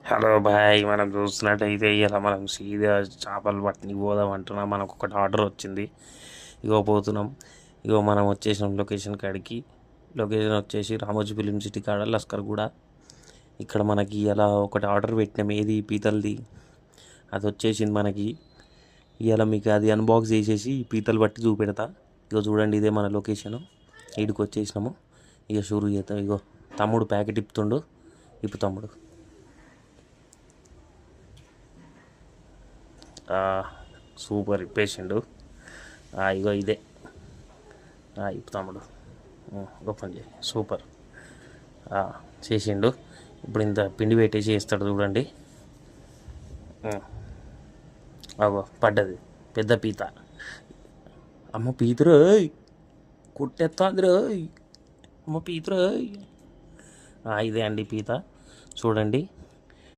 Hello bye, మనం చూస్తున్నట్టయితే ఇలా మనం సీదా చేపలు పట్టనికి పోదాం అంటున్నాం. మనకు ఒకటి ఆర్డర్ వచ్చింది. ఇగో పోతున్నాం. ఇగో మనం వచ్చేసినాం లొకేషన్ కాడికి. లొకేషన్ వచ్చేసి రామోజీ ఫిలిం సిటీ కాడ లస్కర్గూడ. ఇక్కడ మనకి ఇలా ఒకటి ఆర్డర్ పెట్టినాం. ఏది పీతలది, అది వచ్చేసింది మనకి. ఇలా మీకు అది అన్బాక్స్ చేసేసి పీతలు పట్టి చూపెడతా. ఇగో చూడండి, ఇదే మన లొకేషను. ఈడికి వచ్చేసినాము. ఇక షూరు చేద్దాం. ఇగో తమ్ముడు ప్యాకెట్ ఇప్పుతుండు. తమ్ముడు సూపర్ ఇప్పేసిండు. ఇగో ఇదే. తమ్ముడు ఓపెన్ చేయి. సూపర్ చేసిండు. ఇప్పుడు ఇంత పిండి పెట్టేసి వేస్తాడు చూడండి. అగో పడ్డది పెద్ద పీత. అమ్మ పీతరోయ్, కొట్టేస్తాందిరోయ్. అమ్మ పీతరోయ్. ఇదే అండి పీత, చూడండి.